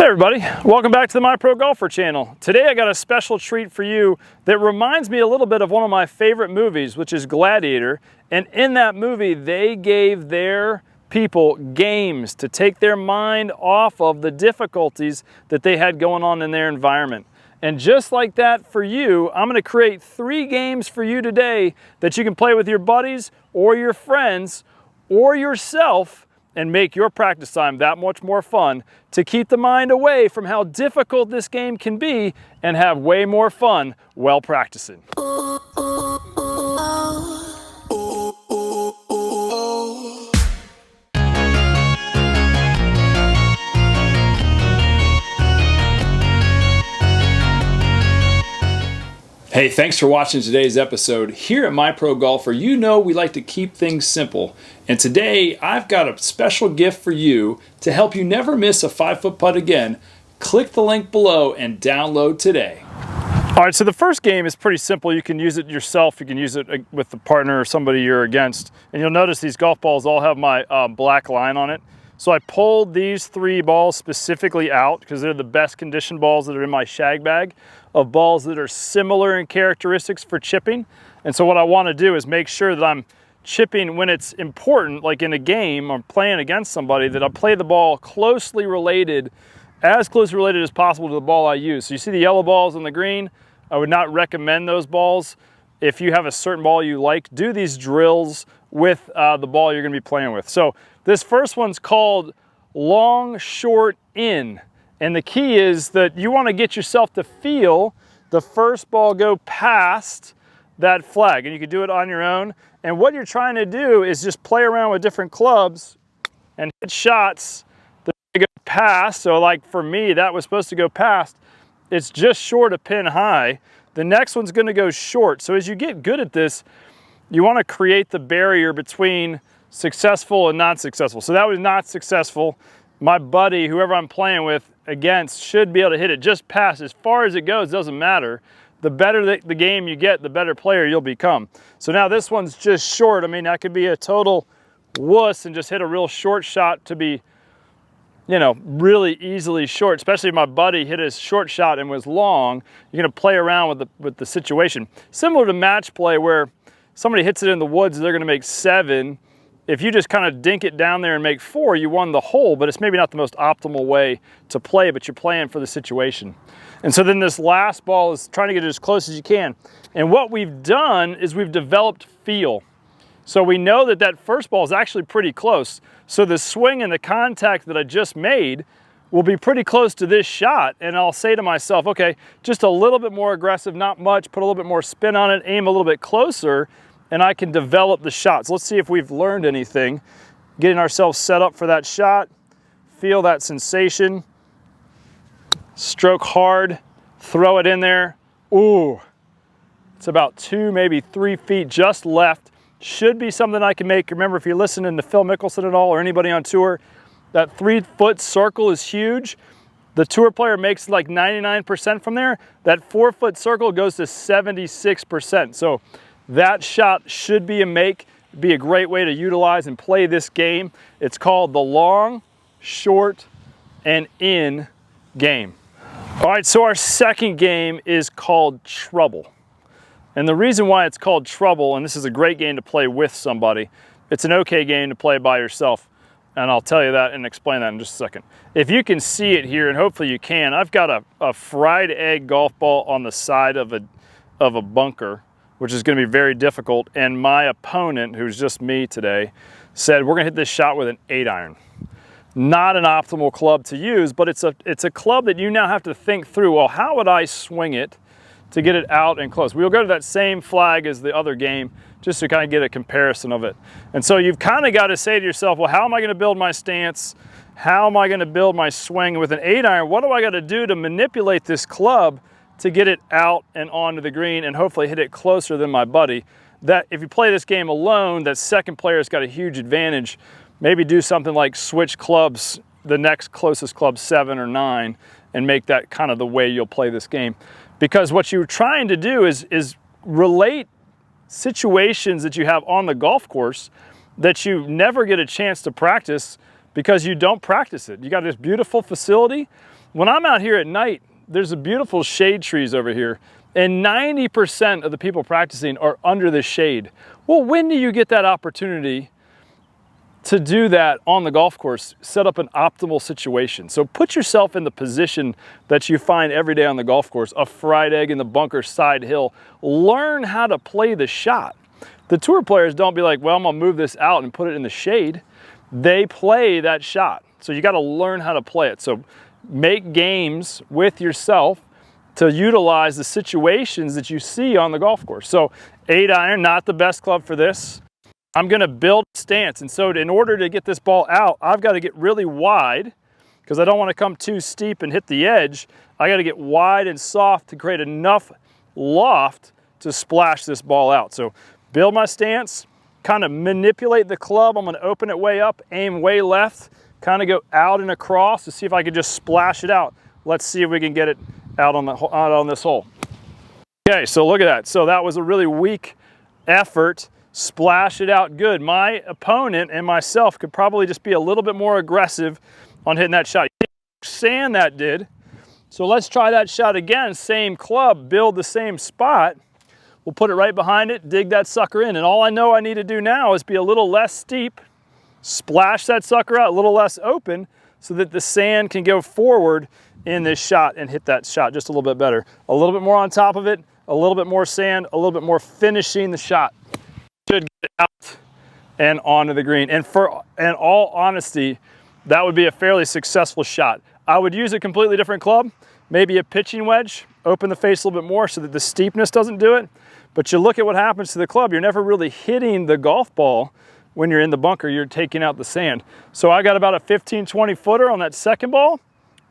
everybody, welcome back to the My Pro Golfer channel. Today I got a special treat for you that reminds me a little bit of one of my favorite movies, which is Gladiator. And in that movie, they gave their people games to take their mind off of the difficulties that they had going on in their environment. And just like that for you, I'm gonna create 3 games for you today that you can play with your buddies or your friends or yourself and make your practice time that much more fun to keep the mind away from how difficult this game can be and have way more fun while practicing. Hey, thanks for watching today's episode. Here at My Pro Golfer, you know we like to keep things simple. And today, I've got a special gift for you to help you never miss a 5-foot putt again. Click the link below and download today. All right, so the first game is pretty simple. You can use it yourself. You can use it with the partner or somebody you're against. And you'll notice these golf balls all have my black line on it. So I pulled these 3 balls specifically out because they're the best conditioned balls that are in my shag bag of balls that are similar in characteristics for chipping. And so what I want to do is make sure that I'm chipping when it's important, like in a game or playing against somebody, that I play the ball as closely related as possible to the ball I use. So you see the yellow balls on the green? I would not recommend those balls. If you have a certain ball you like, do these drills with the ball you're going to be playing with. So this first one's called long, short, in. And the key is that you want to get yourself to feel the first ball go past that flag. And you can do it on your own. And what you're trying to do is just play around with different clubs and hit shots that go past. So like for me, that was supposed to go past. It's just short of pin high. The next one's going to go short. So as you get good at this, you want to create the barrier between successful and not successful. So that was not successful. My buddy, whoever I'm playing with against, should be able to hit it just past. As far as it goes, doesn't matter. The better the game you get, the better player you'll become. So now this one's just short. I mean, that could be a total wuss and just hit a real short shot to be, you know, really easily short, especially if my buddy hit his short shot and was long. You're going to play around with the situation. Similar to match play where somebody hits it in the woods, they're going to make 7. If you just kind of dink it down there and make 4, you won the hole, but it's maybe not the most optimal way to play, but you're playing for the situation. And so then this last ball is trying to get it as close as you can. And what we've done is we've developed feel. So we know that that first ball is actually pretty close. So the swing and the contact that I just made will be pretty close to this shot. And I'll say to myself, okay, just a little bit more aggressive, not much, put a little bit more spin on it, aim a little bit closer, and I can develop the shots. Let's see if we've learned anything. Getting ourselves set up for that shot, feel that sensation, stroke hard, throw it in there. Ooh, it's about 2, maybe 3 feet just left. Should be something I can make. Remember, if you're listening to Phil Mickelson at all or anybody on tour, that 3-foot circle is huge. The tour player makes like 99% from there. That 4-foot circle goes to 76%. So that shot should be a make, be a great way to utilize and play this game. It's called the long, short, and in game. All right, so our second game is called Trouble. And the reason why it's called Trouble, and this is a great game to play with somebody, it's an okay game to play by yourself. And I'll tell you that and explain that in just a second. If you can see it here, and hopefully you can, I've got a fried egg golf ball on the side of a bunker, which is going to be very difficult. And my opponent, who's just me today, said we're going to hit this shot with an 8-iron. Not an optimal club to use, but it's a club that you now have to think through, well, how would I swing it to get it out and close? We'll go to that same flag as the other game just to kind of get a comparison of it. And so you've kind of got to say to yourself, well, how am I going to build my stance? How am I going to build my swing with an 8-iron? What do I got to do to manipulate this club to get it out and onto the green and hopefully hit it closer than my buddy? That if you play this game alone, that second player's got a huge advantage. Maybe do something like switch clubs, the next closest club 7 or 9, and make that kind of the way you'll play this game. Because what you're trying to do is relate situations that you have on the golf course that you never get a chance to practice because you don't practice it. You got this beautiful facility. when I'm out here at night, there's a beautiful shade trees over here, and 90% of the people practicing are under the shade. Well, when do you get that opportunity to do that on the golf course? Set up an optimal situation. So put yourself in the position that you find every day on the golf course, a fried egg in the bunker side hill. Learn how to play the shot. The tour players don't be like, well, I'm gonna move this out and put it in the shade. They play that shot. So you gotta learn how to play it. So make games with yourself to utilize the situations that you see on the golf course. So 8-iron, not the best club for this. I'm gonna build a stance. And so in order to get this ball out, I've gotta get really wide because I don't wanna come too steep and hit the edge. I gotta get wide and soft to create enough loft to splash this ball out. So build my stance, kind of manipulate the club. I'm gonna open it way up, aim way left, kind of go out and across to see if I can just splash it out. Let's see if we can get it out on this hole. Okay, so look at that. So that was a really weak effort. Splash it out good. My opponent and myself could probably just be a little bit more aggressive on hitting that shot. You see how much sand that did. So let's try that shot again. Same club, build the same spot. We'll put it right behind it, dig that sucker in. And all I know I need to do now is be a little less steep, splash that sucker out a little less open so that the sand can go forward in this shot and hit that shot just a little bit better. A little bit more on top of it, a little bit more sand, a little bit more finishing the shot. Should get out and onto the green. And in all honesty, that would be a fairly successful shot. I would use a completely different club, maybe a pitching wedge, open the face a little bit more so that the steepness doesn't do it. But you look at what happens to the club, you're never really hitting the golf ball when you're in the bunker, you're taking out the sand. So I got about a 15-20 footer on that second ball,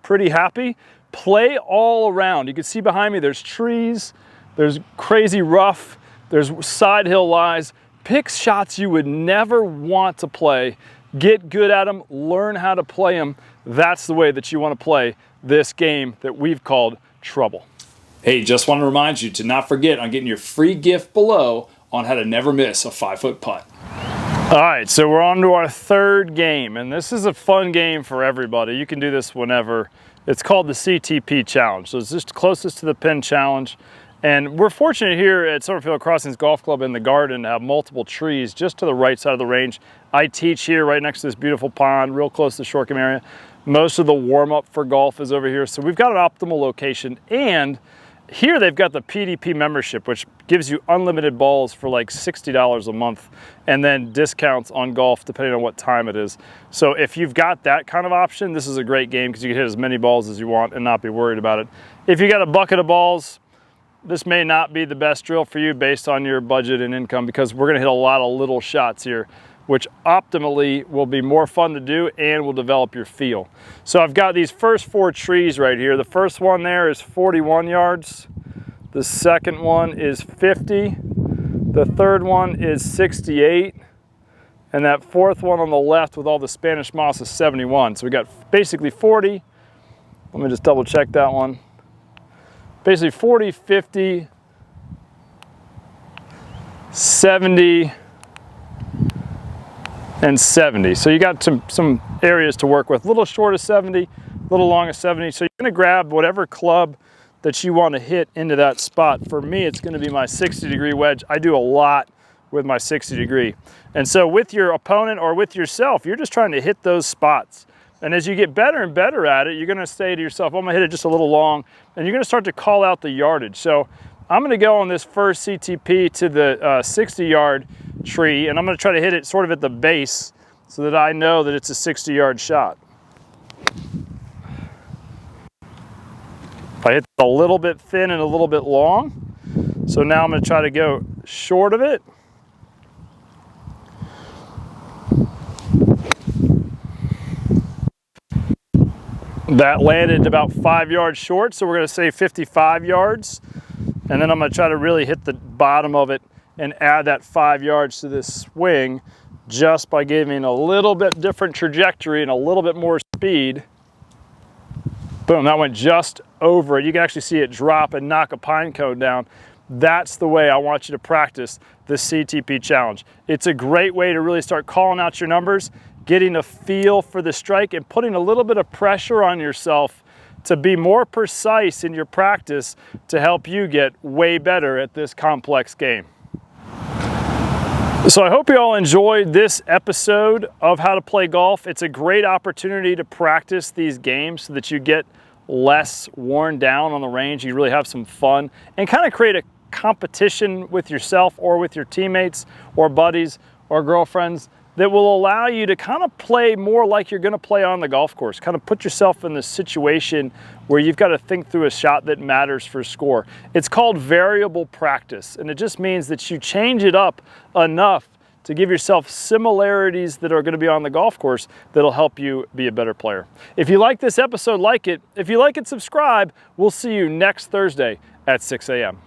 pretty happy. Play all around. You can see behind me there's trees, there's crazy rough, there's side hill lies. Pick shots you would never want to play, get good at them, learn how to play them. That's the way that you want to play this game that we've called Trouble. Hey, just want to remind you to not forget on getting your free gift below on how to never miss a 5-foot putt. All right, so we're on to our third game, and this is a fun game for everybody. You can do this whenever. It's called the CTP Challenge. So it's just closest to the pin challenge. And we're fortunate here at Summerfield Crossings Golf Club in the Garden to have multiple trees just to the right side of the range. I teach here right next to this beautiful pond, real close to the Shoreham area. Most of the warm-up for golf is over here. So we've got an optimal location, and here they've got the PDP membership, which gives you unlimited balls for like $60 a month, and then discounts on golf depending on what time it is. So if you've got that kind of option, this is a great game because you can hit as many balls as you want and not be worried about it. If you got a bucket of balls, this may not be the best drill for you based on your budget and income, because we're gonna hit a lot of little shots here, which optimally will be more fun to do and will develop your feel. So I've got these first 4 trees right here. The first one there is 41 yards. The second one is 50. The third one is 68. And that fourth one on the left with all the Spanish moss is 71. So we got basically 40. Let me just double check that one. Basically 40, 50, 70, and 70. So you got some areas to work with. A little short of 70, a little long of 70. So you're gonna grab whatever club that you want to hit into that spot. For me, it's gonna be my 60-degree wedge. I do a lot with my 60-degree. And so with your opponent or with yourself, you're just trying to hit those spots. And as you get better and better at it, you're gonna say to yourself, I'm gonna hit it just a little long, and you're gonna start to call out the yardage. So I'm gonna go on this first CTP to the 60-yard tree, and I'm gonna try to hit it sort of at the base so that I know that it's a 60-yard shot. If I hit a little bit thin and a little bit long, so now I'm gonna try to go short of it. That landed about 5 yards short, so we're gonna say 55 yards. And then I'm gonna try to really hit the bottom of it and add that 5 yards to this swing just by giving a little bit different trajectory and a little bit more speed. Boom, that went just over it. You can actually see it drop and knock a pine cone down. That's the way I want you to practice the CTP Challenge. It's a great way to really start calling out your numbers, getting a feel for the strike, and putting a little bit of pressure on yourself to be more precise in your practice to help you get way better at this complex game. So I hope you all enjoyed this episode of How to Play Golf. It's a great opportunity to practice these games so that you get less worn down on the range. You really have some fun and kind of create a competition with yourself or with your teammates or buddies or girlfriends that will allow you to kind of play more like you're going to play on the golf course. Kind of put yourself in the situation where you've got to think through a shot that matters for score. It's called variable practice, and it just means that you change it up enough to give yourself similarities that are going to be on the golf course that'll help you be a better player. If you like this episode, like it. If you like it, subscribe. We'll see you next Thursday at 6 a.m.